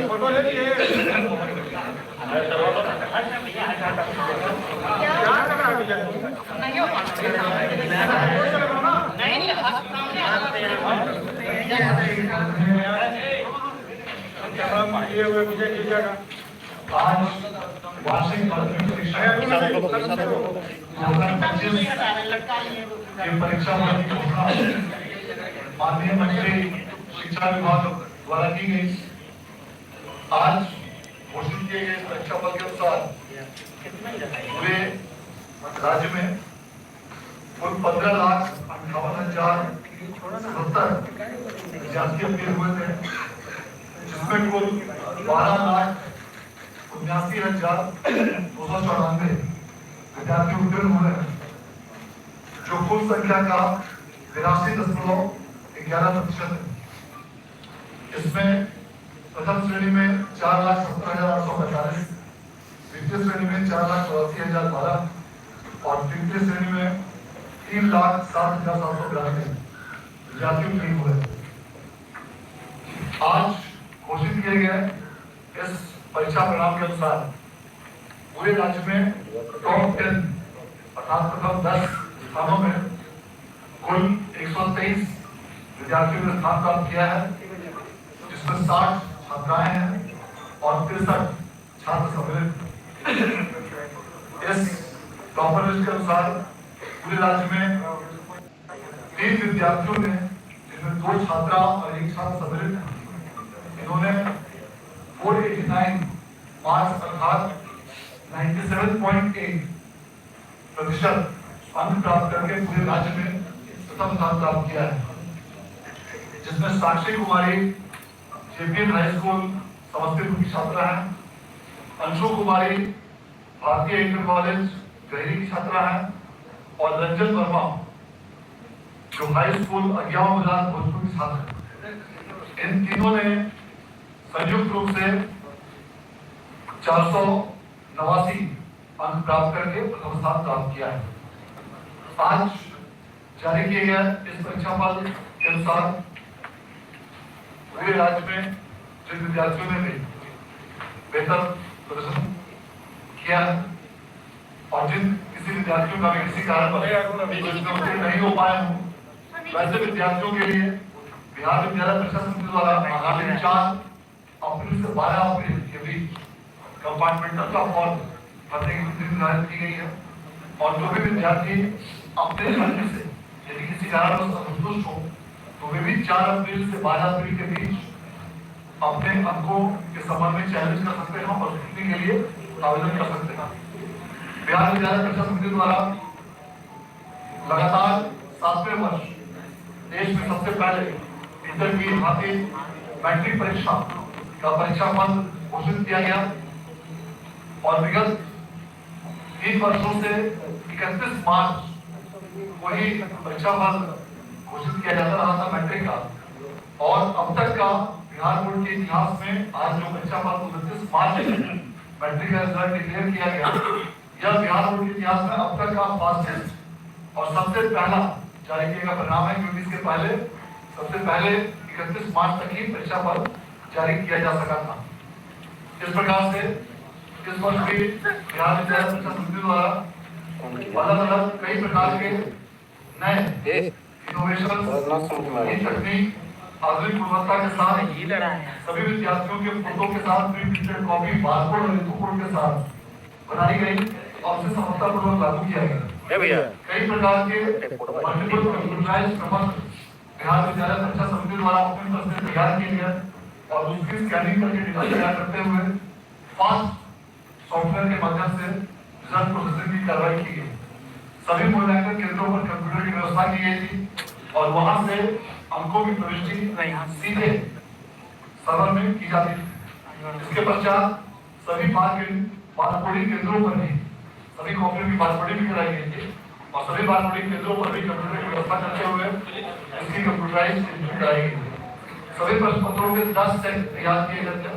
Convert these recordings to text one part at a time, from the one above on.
Photo ले लिए आज वार्षिक माध्यमिक परीक्षा की परीक्षा माननीय मंत्री शिक्षा विभाग द्वारा की गई। आज घोषित किए गए परीक्षा फल के अनुसार पूरे राज्य में कुल 15,58,070 विद्यार्थी अपील हुए थे, जिसमें कुल 12,79,294 विद्यार्थी उत्तीर्ण हुए हैं, जो कुल संख्या का 82.11% है। इसमें प्रथम श्रेणी में 4,70,845, द्वितीय श्रेणी में 4,84,012 और तृतीय श्रेणी में 3,07,792 विद्यार्थी उत्तीर्ण हुए। आज घोषित किए गए इस परीक्षा परिणाम के अनुसार पूरे राज्य में टॉप 10 अर्थात प्रथम 10 स्थानों में कुल 123 विद्यार्थियों ने स्थान प्राप्त किया है, जिसमें 60 छात्राएं हैं और 63 छात्र सम्मिलित। इस टॉपर लिस्ट के अनुसार पूरे राज्य में 3 विद्यार्थियों ने, जिसमें 2 छात्रा और 1 छात्र सम्मिलित हैं, इन्होंने 489 मार्क्स अर्थात 97.8% अंक प्राप्त करके पूरे राज्य में प्रथम स्थान प्राप्त किया है, जिसमें साक्षी कुमारी जेपीएन हाई स्कूल समस्तीपुर की छात्रा है, अंशु कुमारी भारतीय इंटर कॉलेज गहरी की छात्रा है और रंजन वर्मा जो हाई स्कूल अज्ञाव बाजार भोजपुर की छात्र है। इन तीनों ने संयुक्त रूप से 489 अंक प्राप्त करके प्रथम स्थान प्राप्त किया है। आज जारी किए गए इस परीक्षा फल के अनुसार पूरे राज्य में जिन विद्यार्थियों ने भी बेहतर प्रदर्शन किया है और जिन किसी विद्यार्थियों का भी किसी कारण नहीं हो पाए हों, वैसे विद्यार्थियों के लिए बिहार विद्यालय परीक्षा समिति द्वारा आगामी 4 अप्रैल से 12 अप्रैल के बीच कंपार्टमेंटल का फॉर्म भरने की तिथि निर्धारित की गई है और जो भी विद्यार्थी अपने राज्य से यदि किसी कारण असंतुष्ट हो तो वे भी 4 अप्रैल से 12 अप्रैल के बीच अपने अंकों के संबंध में चैलेंज कर सकते हैं और स्क्रूटनी के लिए आवेदन कर सकते हैं। बिहार विद्यालय परीक्षा समिति द्वारा लगातार 7वें वर्ष देश में सबसे पहले इंटर की भांति मैट्रिक परीक्षा का परीक्षा फल घोषित किया गया और विगत 3 वर्षों से 31 मार्च को ही परीक्षा फल घोषित किया जाता रहा था मैट्रिक का, और अब तक का बिहार बोर्ड के इतिहास में आज जो परीक्षा फल 29 मार्च मैट्रिक का रिजल्ट डिक्लेयर किया गया, यह बिहार बोर्ड के इतिहास में अब तक का फास्टेस्ट और सबसे पहला जारी किया गया परिणाम है, क्योंकि इसके पहले सबसे पहले 31 मार्च तक ही परीक्षा फल जारी किया जा सका था। इस प्रकार से इस वर्ष भी बिहार विद्यालय परीक्षा समिति द्वारा अलग-अलग कई प्रकार के नए इनोवेशन, तकनीक, आधुनिक गुणवत्ता के साथ सभी विद्यार्थियों के फोटो के साथ प्रिंटेड कॉपी, बारकोड और इंकोड के साथ बनाई गई और उसे सफलतापूर्वक लागू किया गया। कई प्रकार के मल्टीपल कंप्यूटराइज्ड प्रबंध बिहार विद्यालय परीक्षा समिति द्वारा अपनी तरफ से तैयार किए गए और उसकी स्कैनिंग करके डेटा तैयार करते हुए फास्ट सॉफ्टवेयर के माध्यम से रिजल्ट प्रोसेसिंग की कार्रवाई की गई। सभी मूल्यांकन केंद्रों पर कंप्यूटर की व्यवस्था की गई थी और वहां से अंकों की प्रविष्टि सीधे सर्वर में की जाती थी। इसके पश्चात सभी बारकोडिंग केंद्रों पर भी सभी कॉपियों की बारकोडिंग भी कराई गई थी और सभी बारकोडिंग केंद्रों पर भी कंप्यूटर की व्यवस्था करते हुए इसकी कंप्यूटराइज्ड कराई गई थी। सभी प्रश्न पत्रों के 10 सेट तैयार किए गए थे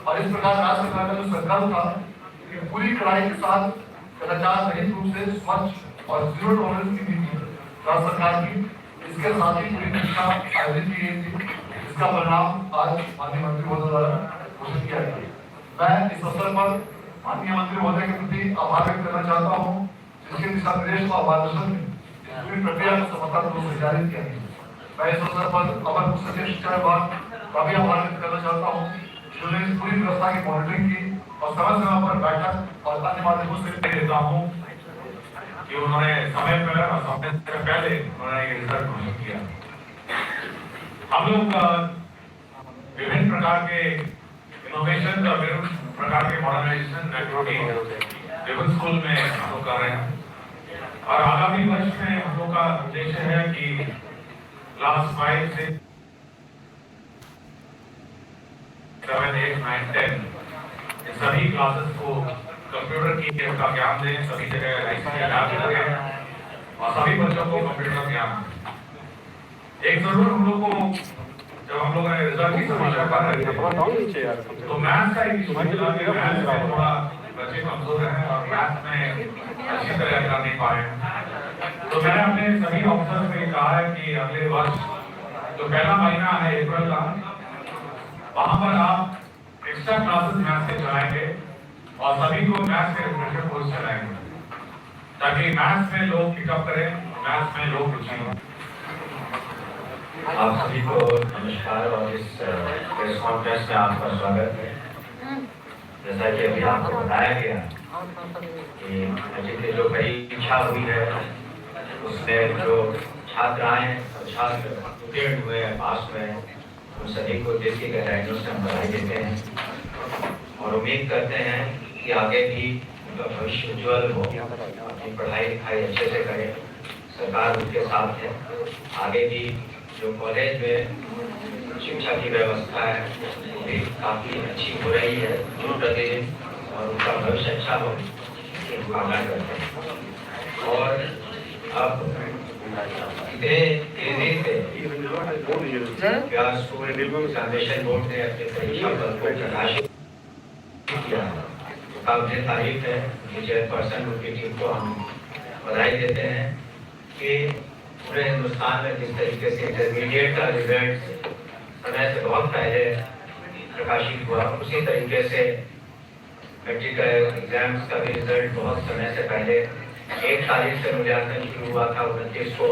और इस प्रकार राज्य सरकार का जो संकल्प था कि पूरी कड़ाई के साथ कदाचार रहित रूप से स्वच्छ और जीरो टॉलरेंस की नीति राज्य सरकार की, इसके साथ ही पूरी परीक्षा आयोजित की गई थी, जिसका परिणाम आज माननीय मंत्री महोदय द्वारा घोषित किया गया। मैं इस अवसर पर माननीय मंत्री महोदय के प्रति आभार व्यक्त करना चाहता हूँ, जिसके दिशा निर्देश और मार्गदर्शन में पूरी प्रक्रिया को सफलतापूर्वक संचालित किया गया। मैं इस अवसर पर अपर मुख्य सचिव शिक्षा विभाग का भी आभार व्यक्त करना चाहता हूँ, जिन्होंने इस पूरी व्यवस्था की मॉनिटरिंग की और समय समय पर बैठक और अन्य माध्यमों से देता हूँ कि उन्होंने समय पर और समय से पहले उन्होंने ये रिजल्ट घोषित किया। हम लोग विभिन्न प्रकार के इनोवेशन और विभिन्न प्रकार के मॉडर्नाइजेशन एक्टिविटी विभिन्न स्कूल में हम लोग कर रहे हैं और आगामी वर्ष में हम लोग का उद्देश्य है कि क्लास 5 से 7, 8, 9, 10 इन सभी क्लासेस को कंप्यूटर की का ज्ञान दें, सभी जगह आईसीटी लैब लगे और सभी बच्चों को कंप्यूटर का ज्ञान दें। एक जरूर हम लोग को जब हम लोग ने रिजल्ट की समीक्षा कर रहे थे तो मैथ्स का एक इशू मिला कि मैथ्स में थोड़ा बच्चे कमजोर हैं और मैथ्स में अच्छी तरह कर नहीं पा रहे हैं। तो मैंने अपने सभी ऑफिसर्स से कहा है कि अगले वर्ष जो पहला महीना है अप्रैल का, वहां पर आप एक्स्ट्रा क्लासेस मैथ्स के चलाएंगे और सभी को मैथ्स के रिफ्रेशर कोर्स चलाएंगे ताकि मैथ्स में लोग पिकअप करें, मैथ्स में लोग रुचि हों। आप सभी को नमस्कार और इस प्रेस कॉन्फ्रेंस में आपका स्वागत है। जैसा कि अभी आपको बताया गया कि मैट्रिक की जो परीक्षा हुई है उसमें जो छात्राएं और छात्र उत्तीर्ण हुए हैं, पास हुए हैं, उन सभी को देश की गहराइयों से हम बधाई देते हैं और उम्मीद करते हैं कि आगे भी उनका भविष्य उज्ज्वल हो, अपनी पढ़ाई लिखाई अच्छे से करें, सरकार उनके साथ है। आगे भी जो कॉलेज में शिक्षा की व्यवस्था है वो भी काफ़ी अच्छी हो रही है दिन प्रतिदिन और उनका भविष्य अच्छा हो, इसकी कामना करते हैं। और अब इतने तेजी से क्या स्कूल एग्जामिनेशन बोर्ड ने अपने परीक्षा फल को प्रकाशित किया है, काफी तारीफ है। चेयरपर्सन उनकी टीम को हम बधाई देते हैं कि पूरे हिंदुस्तान में जिस तरीके से इंटरमीडिएट का रिजल्ट समय से बहुत पहले प्रकाशित हुआ, उसी तरीके से मैट्रिक एग्जाम्स का भी रिजल्ट बहुत समय से पहले 1 तारीख से मूल्यांकन शुरू हुआ था, 29 को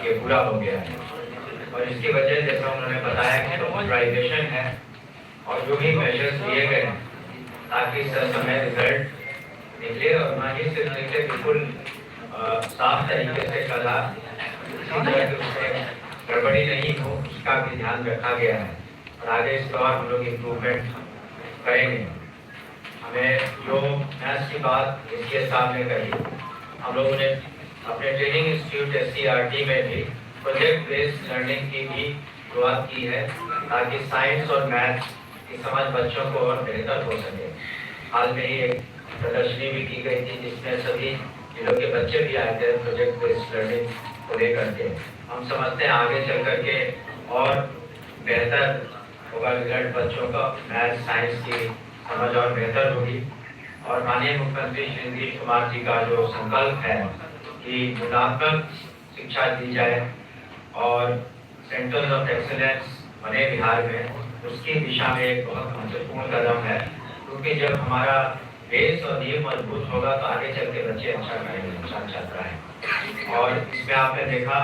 ये पूरा हो गया है। और इसकी वजह जैसा उन्होंने बताया कि कंप्यूटराइजेशन है और जो भी मेजर्स लिए गए ताकि समय रिजल्ट निकले और ना ही सिर्फ निकले, बिल्कुल साफ तरीके से कला उसमें गड़बड़ी नहीं हो, उसका भी ध्यान रखा गया है। और आगे इस दौर हम लोग इम्प्रूवमेंट करेंगे। हमें जो मैथ्स की बात इसके सामने कही, हम लोगों ने अपने ट्रेनिंग इंस्टीट्यूट SCRT में भी प्रोजेक्ट बेस्ड लर्निंग की भी शुरुआत की है ताकि साइंस और मैथ्स की समझ बच्चों को और बेहतर हो सके। हाल में ही एक प्रदर्शनी भी की गई थी जिसमें सभी जिलों के बच्चे भी आए थे प्रोजेक्ट बेस्ड लर्निंग को लेकर के। हम समझते हैं आगे चल करके और बेहतर होगा रिजल्ट, बच्चों का मैथ्स साइंस की समझ और बेहतर होगी। और माननीय मुख्यमंत्री श्री नीतीश कुमार जी का जो संकल्प है कि गुणात्मक शिक्षा दी जाए और सेंटर्स ऑफ एक्सीलेंस बने बिहार में, उसकी दिशा में एक बहुत महत्वपूर्ण कदम है। क्योंकि जब हमारा बेस और नींव मजबूत होगा तो आगे चल के बच्चे अच्छा करेंगे, छात्राएं। और इसमें आपने देखा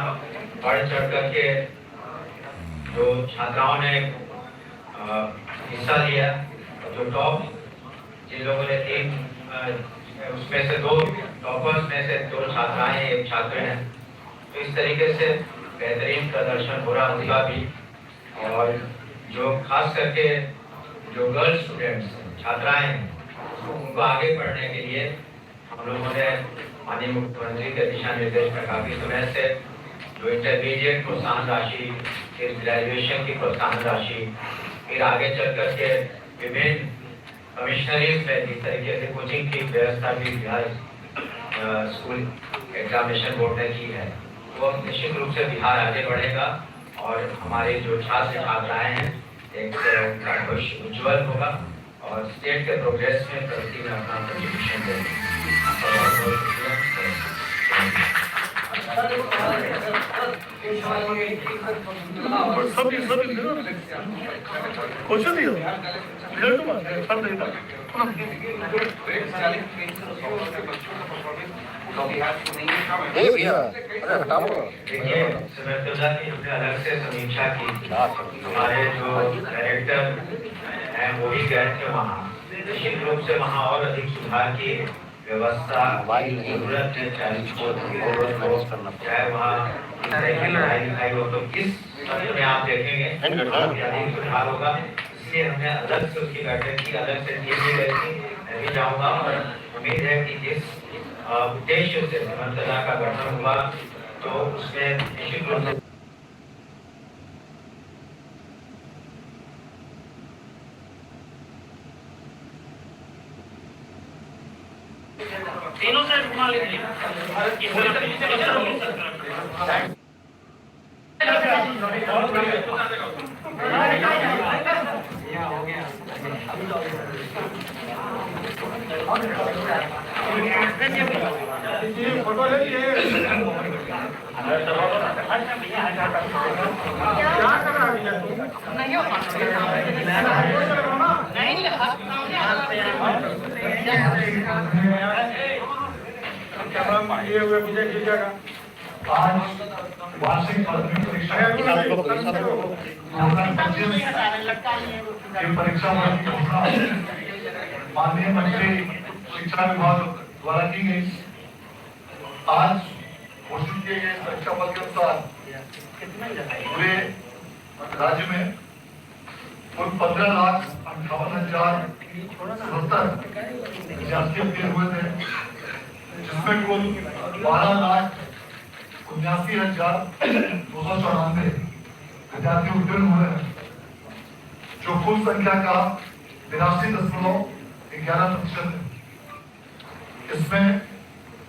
बढ़ चढ़ करके जो छात्राओं ने हिस्सा लिया, जो टॉप जिन लोगों ने 3 उसमें से 2 टॉपर्स में से 2 छात्राएं, 1 छात्र हैं, तो इस तरीके से बेहतरीन प्रदर्शन हो रहा उनका भी। और जो खास करके जो गर्ल स्टूडेंट्स छात्राएं हैं उनको आगे बढ़ने के लिए हम लोगों ने माननीय मुख्यमंत्री के दिशा निर्देश में काफी समय से जो इंटरमीडिएट प्रोत्साहन राशि, फिर ग्रेजुएशन की प्रोत्साहन राशि, फिर आगे चल करके विभिन्न कमिश्नरीज में जिस तरीके से कोचिंग की व्यवस्था भी बिहार स्कूल एग्जामिनेशन बोर्ड ने की है, तो निश्चित रूप से बिहार आगे बढ़ेगा और हमारे जो छात्र छात्राएं हैं एक का भविष्य उज्जवल होगा और स्टेट के प्रोग्रेस में प्रगति में अपना कंट्रीब्यूशन देंगे। आपका बहुत बहुत देखिए सुब्रतुल्ला की हमने अलग से समीक्षा की। हमारे जो डायरेक्टर हैं वो भी गए थे वहाँ, निश्चित रूप से वहाँ और अधिक सुधार की व्यवस्था की जरूरत है। चाहे वहाँ पढ़ाई लिखाई हो तो किस में आप देखेंगे अधिक सुधार होगा। इसलिए हमने अलग से उसकी बैठक की, अलग से टीम भी गई थी। मैं भी जाऊँगा और उम्मीद है कि जिस उद्देश्य से सुब्रतुल्ला का गठन हुआ तो उसमें निश्चित रूप से तीनों से घुमा लीजिए। फोटो ले लीजिए। आज वार्षिक माध्यमिक परीक्षा की परीक्षा माननीय मंत्री शिक्षा विभाग द्वारा की गई। आज घोषित किए गए परीक्षा फल के अनुसार पूरे राज्य में कुल 15,58,070 विद्यार्थी उत्तीर्ण हुए थे, जिसमें कुल 12,79,294 विद्यार्थी उत्तीर्ण हुए हैं, जो कुल संख्या का 82.11% है। इसमें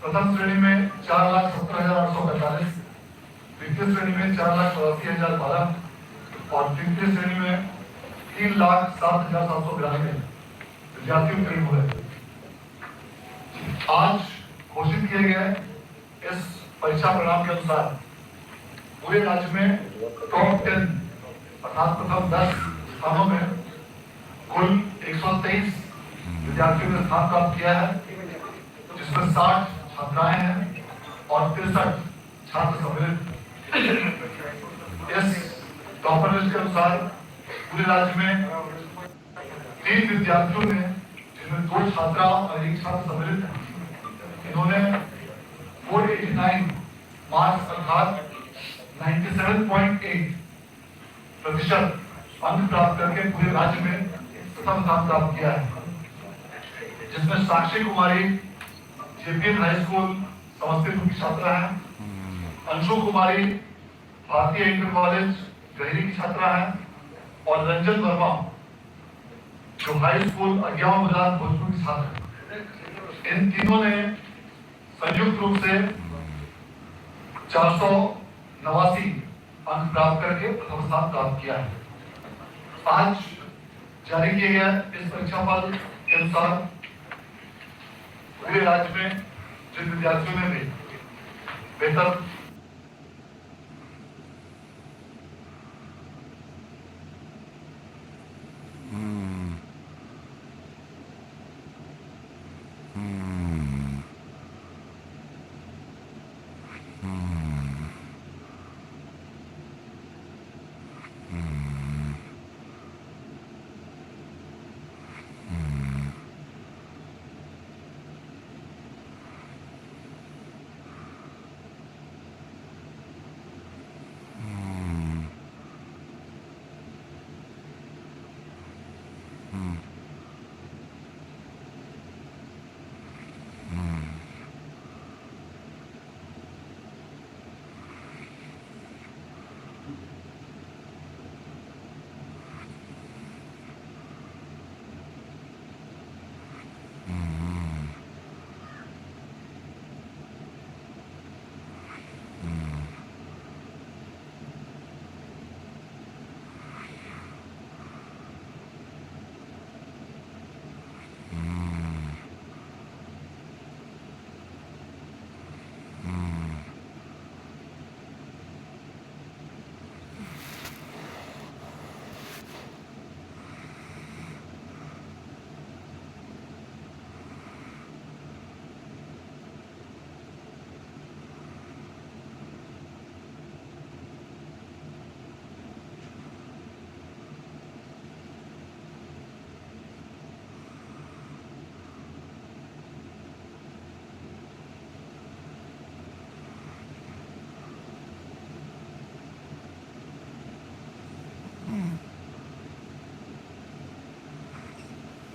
प्रथम श्रेणी में 4,17,845, द्वितीय श्रेणी में 4,82,012 और तृतीय श्रेणी में 3,07,792 विद्यार्थी उत्तीर्ण हुए। आज घोषित किए गए इस परीक्षा परिणाम के अनुसार पूरे राज्य में टॉप 10 अर्थात प्रथम 10 स्थानों में कुल 123 विद्यार्थियों ने स्थान प्राप्त किया है, जिसमें 60 छात्राएं हैं और 63 छात्र सम्मिलित। इस टॉपर लिस्ट के अनुसार पूरे राज्य में 3 विद्यार्थियों ने, जिसमें 2 छात्रा और 1 छात्र सम्मिलित है, इन्होंने 489 मार्क्स अर्थात 97.8% अंक प्राप्त करके पूरे राज्य में प्रथम स्थान प्राप्त किया है, जिसमें साक्षी कुमारी जेपीएन हाई स्कूल समस्तीपुर की छात्रा है, अंशु कुमारी भारतीय इंटर कॉलेज गहरी की छात्रा है और रंजन वर्मा जो हाई स्कूल अज्ञावा बाजार भोजपुर की छात्र है। इन तीनों ने संयुक्त रूप से 489 अंक प्राप्त करके प्रथम स्थान प्राप्त किया है। आज जारी किए गए इस परीक्षा फल के अनुसार पूरे राज्य में जिन विद्यार्थियों ने भी बेहतर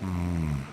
Mm.